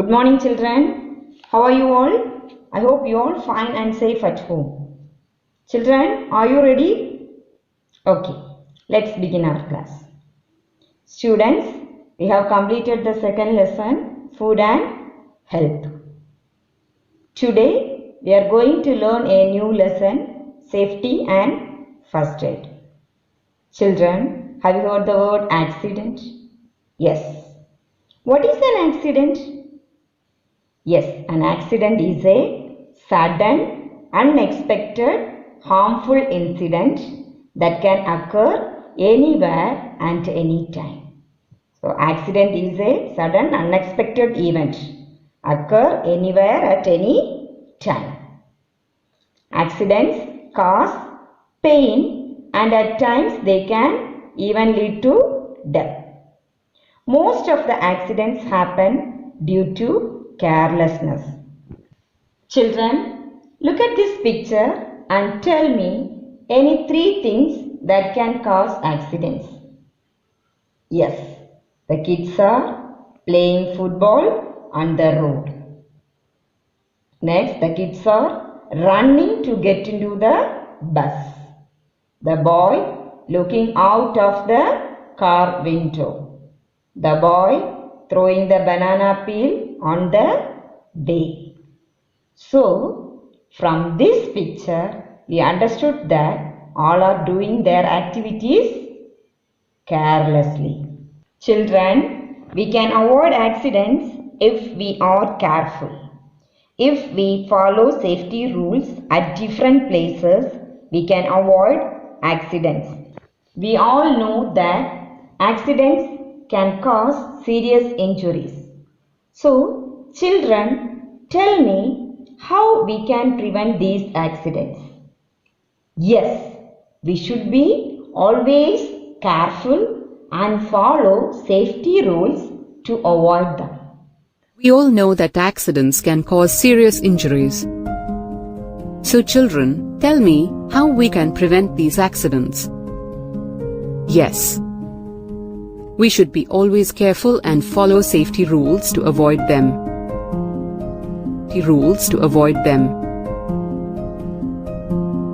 Good morning, children. How are you all? I hope you all fine and safe at home. Children, are you ready? Okay, let's begin our class. Students, we have completed the second lesson, Food and Health. Today, we are going to learn a new lesson, Safety and First Aid. Children, have you heard the word accident? Yes. What is an accident? Yes, an accident is a sudden, unexpected, harmful incident that can occur anywhere and any time. So, accident is a sudden, unexpected event occur anywhere at any time. Accidents cause pain and at times they can even lead to death. Most of the accidents happen due to carelessness. Children, look at this picture and tell me any three things that can cause accidents. Yes, the kids are playing football on the road. Next, the kids are running to get into the bus. The boy looking out of the car window. The boy throwing the banana peel on the way. So, from this picture, we understood that all are doing their activities carelessly. Children, we can avoid accidents if we are careful. If we follow safety rules at different places, we can avoid accidents. We all know that accidents can cause serious injuries. So, children, tell me how we can prevent these accidents. Yes, we should be always careful and follow safety rules to avoid them. We all know that accidents can cause serious injuries. So children, tell me how we can prevent these accidents. Yes. We should be always careful and follow safety rules to avoid them.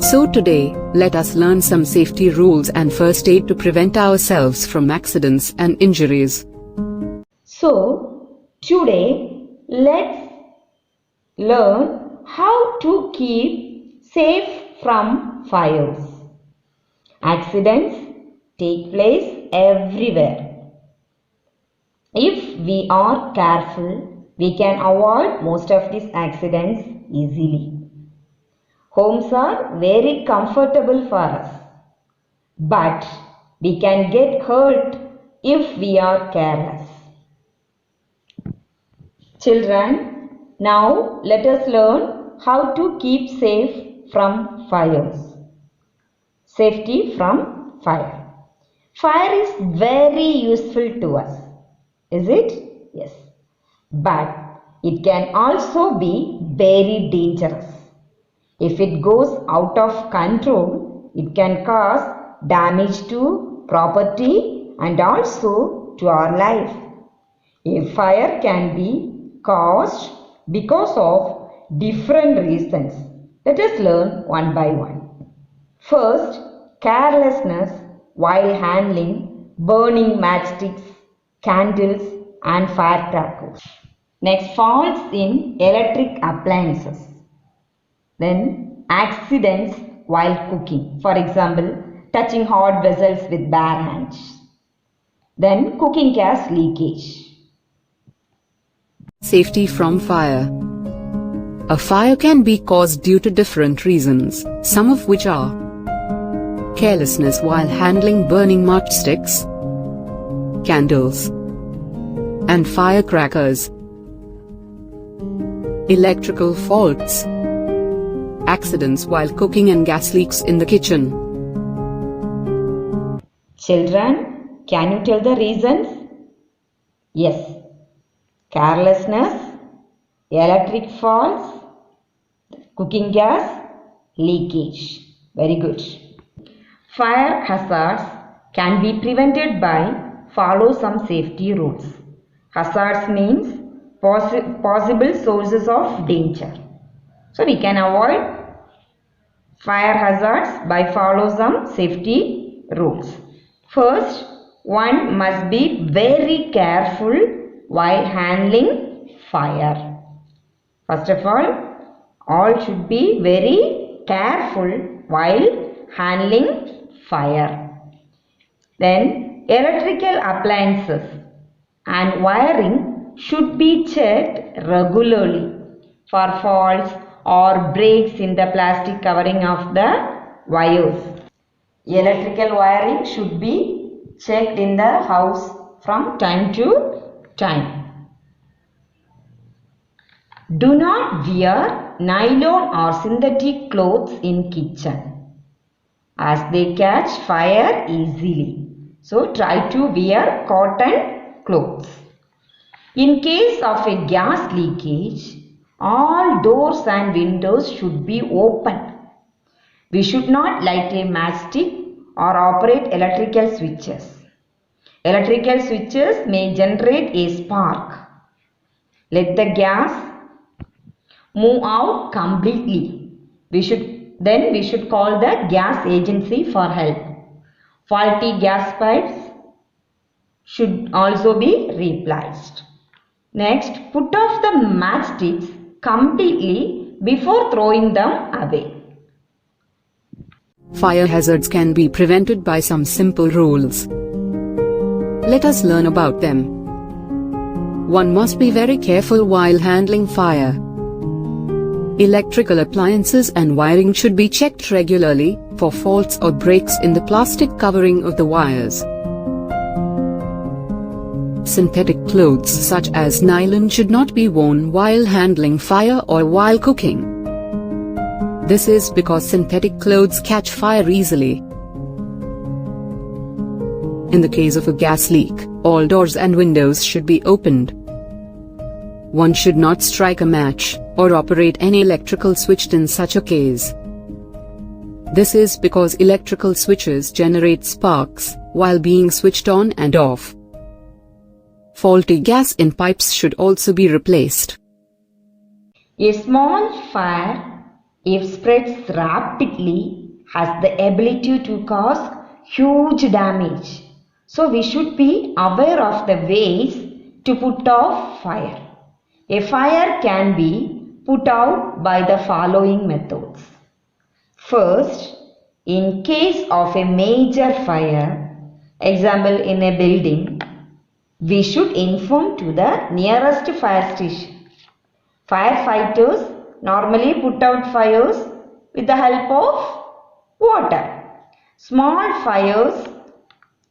So today, let us learn some safety rules and first aid to prevent ourselves from accidents and injuries. So, today, let's learn how to keep safe from fires. Accidents take place everywhere. If we are careful, we can avoid most of these accidents easily. Homes are very comfortable for us, but we can get hurt if we are careless. Children, now let us learn how to keep safe from fires. Safety from fire. Fire is very useful to us. Is it? Yes. But it can also be very dangerous. If it goes out of control, it can cause damage to property and also to our life. A fire can be caused because of different reasons. Let us learn one by one. First, carelessness while handling burning matchsticks, candles and firecrackers. Next, faults in electric appliances. Then, accidents while cooking. For example, touching hot vessels with bare hands. Then, cooking gas leakage. Safety from fire. A fire can be caused due to different reasons, some of which are carelessness while handling burning matchsticks, candles, and firecrackers, electrical faults, accidents while cooking and gas leaks in the kitchen. Children, can you tell the reasons? Yes. Carelessness, electric faults, cooking gas, leakage. Very good. Fire hazards can be prevented by follow some safety rules. Hazards means possible sources of danger. So we can avoid fire hazards by follow some safety rules. First, one must be very careful while handling fire. First of all should be very careful while handling fire. Then, electrical appliances and wiring should be checked regularly for faults or breaks in the plastic covering of the wires. Electrical wiring should be checked in the house from time to time. Do not wear nylon or synthetic clothes in kitchen as they catch fire easily. So try to wear cotton clothes. In case of a gas leakage, all doors and windows should be open. We should not light a matchstick or operate electrical switches. Electrical switches may generate a spark. Let the gas move out completely. We should call the gas agency for help. Faulty gas pipes should also be replaced. Next, put off the matchsticks completely before throwing them away. Fire hazards can be prevented by some simple rules. Let us learn about them. One must be very careful while handling fire. Electrical appliances and wiring should be checked regularly for faults or breaks in the plastic covering of the wires. Synthetic clothes such as nylon should not be worn while handling fire or while cooking. This is because synthetic clothes catch fire easily. In the case of a gas leak, all doors and windows should be opened. One should not strike a match or operate any electrical switch in such a case. This is because electrical switches generate sparks while being switched on and off. Faulty gas in pipes should also be replaced. A small fire, if spreads rapidly, has the ability to cause huge damage. So we should be aware of the ways to put off fire. A fire can be put out by the following methods. First, in case of a major fire, example in a building, we should inform to the nearest fire station. Firefighters normally put out fires with the help of water. Small fires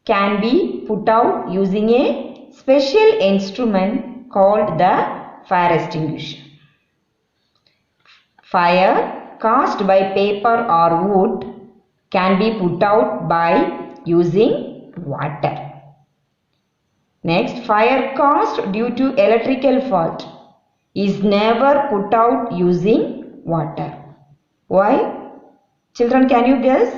can be put out using a special instrument called the fire extinguisher. Fire caused by paper or wood can be put out by using water. Next, fire caused due to electrical fault is never put out using water. Why? Children, can you guess?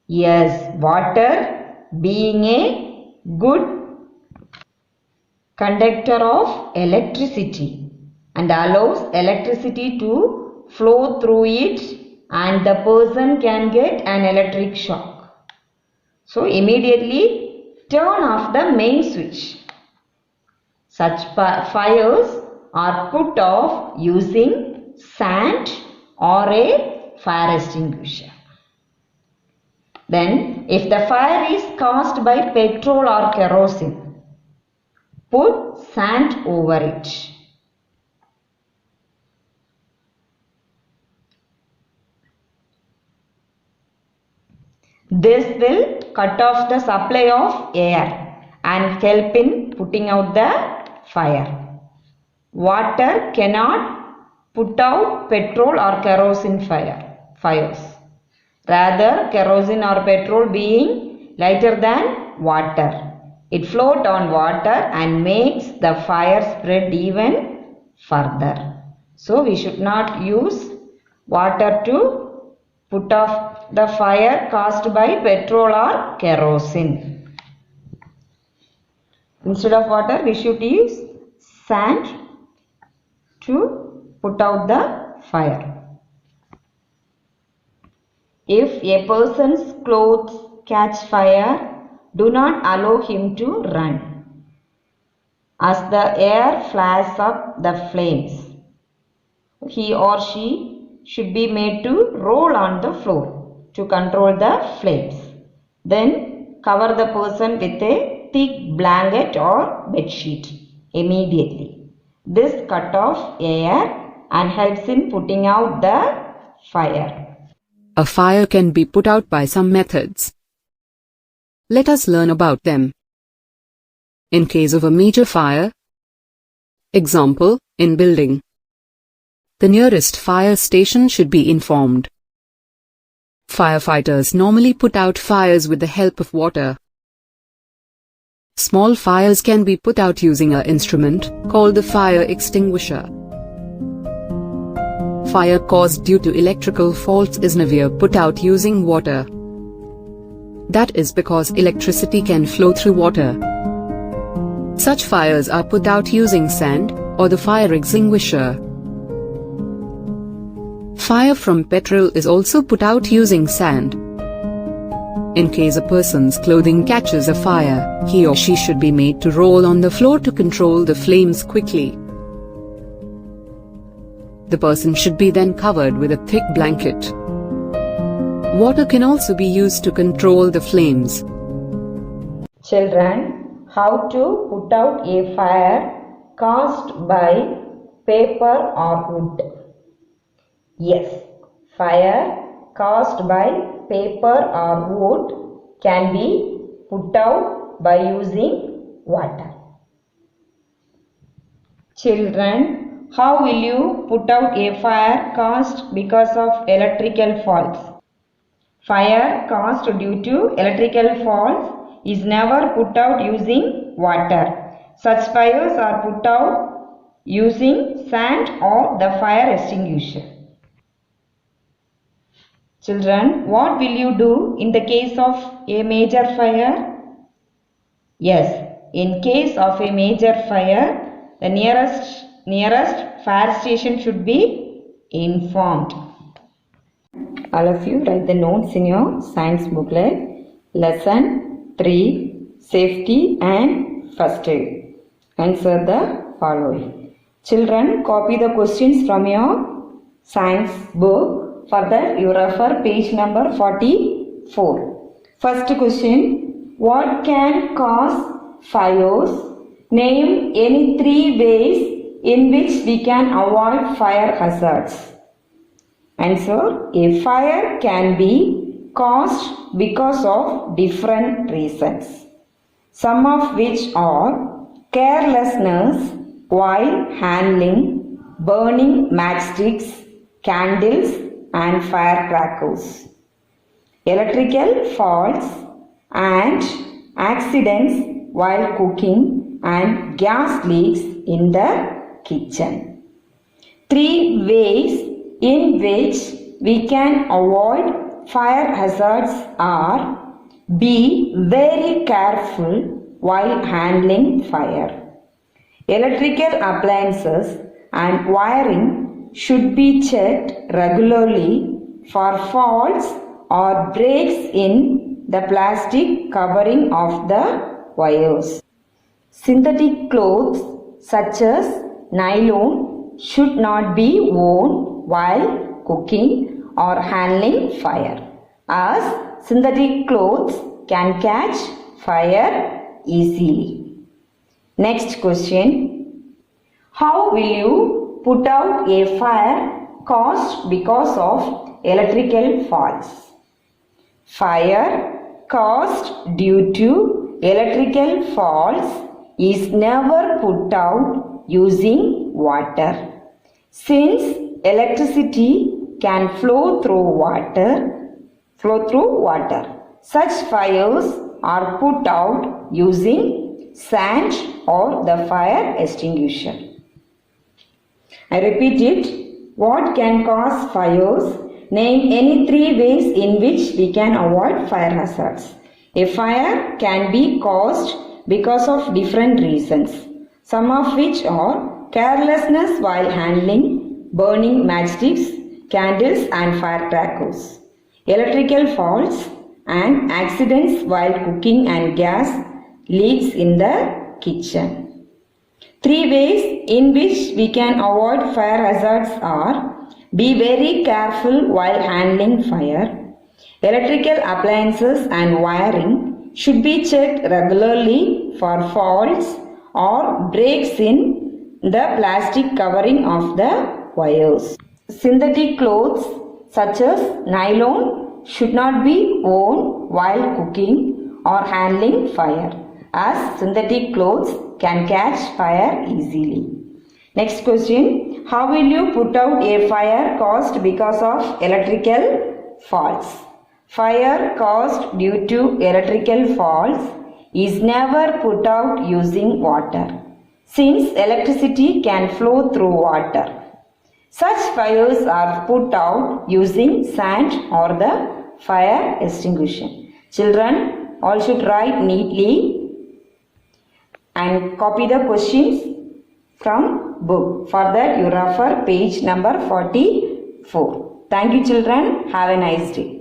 Yes, water being a good conductor of electricity and allows electricity to flow through it and the person can get an electric shock. So immediately turn off the main switch. Such fires are put off using sand or a fire extinguisher. Then, if the fire is caused by petrol or kerosene, put sand over it. This will cut off the supply of air and help in putting out the fire. Water cannot put out petrol or kerosene fires. Rather, kerosene or petrol being lighter than water, it floats on water and makes the fire spread even further. So, we should not use water to put off the fire caused by petrol or kerosene. Instead of water, we should use sand to put out the fire. If a person's clothes catch fire, do not allow him to run, as the air flares up the flames. He or she should be made to roll on the floor to control the flames. Then cover the person with a thick blanket or bedsheet immediately. This cuts off air and helps in putting out the fire. A fire can be put out by some methods. Let us learn about them. In case of a major fire, example, in building, the nearest fire station should be informed. Firefighters normally put out fires with the help of water. Small fires can be put out using an instrument called the fire extinguisher. Fire caused due to electrical faults is never put out using water. That is because electricity can flow through water. Such fires are put out using sand or the fire extinguisher. Fire from petrol is also put out using sand. In case a person's clothing catches a fire, he or she should be made to roll on the floor to control the flames quickly. The person should be then covered with a thick blanket. Water can also be used to control the flames. Children, how to put out a fire caused by paper or wood? Yes, fire caused by paper or wood can be put out by using water. Children, how will you put out a fire caused because of electrical faults? Fire caused due to electrical faults is never put out using water. Such fires are put out using sand or the fire extinguisher. Children, what will you do in the case of a major fire? Yes, in case of a major fire, the nearest fire station should be informed. All of you write the notes in your science booklet. Lesson 3, Safety and First Aid. Answer the following. Children, copy the questions from your science book. For that, you refer page number 44. First question. What can cause fires? Name any 3 ways in which we can avoid fire hazards. Answer. A fire can be caused because of different reasons, some of which are carelessness while handling, burning matchsticks, candles and firecrackers, electrical faults and accidents while cooking and gas leaks in the kitchen. 3 ways in which we can avoid fire hazards are: be very careful while handling fire. Electrical appliances and wiring should be checked regularly for faults or breaks in the plastic covering of the wires. Synthetic clothes such as nylon should not be worn while cooking or handling fire, as synthetic clothes can catch fire easily. Next question. How will you put out a fire caused because of electrical faults? Fire caused due to electrical faults is never put out using water. Since electricity can flow through water, such fires are put out using sand or the fire extinguisher. I repeat it. What can cause fires? Name any 3 ways in which we can avoid fire hazards. A fire can be caused because of different reasons. some of which are carelessness while handling, burning matchsticks, candles and firecrackers, electrical faults and accidents while cooking and gas leaks in the kitchen. 3 ways in which we can avoid fire hazards are: be very careful while handling fire. Electrical appliances and wiring should be checked regularly for faults or breaks in the plastic covering of the wires. Synthetic clothes such as nylon should not be worn while cooking or handling fire, as synthetic clothes can catch fire easily. Next question. How will you put out a fire caused because of electrical faults? Fire caused due to electrical faults is never put out using water, since electricity can flow through water. Such fires are put out using sand or the fire extinguisher. Children all should write neatly and copy the questions from book. For that you refer page number 44. Thank you children. Have a nice day.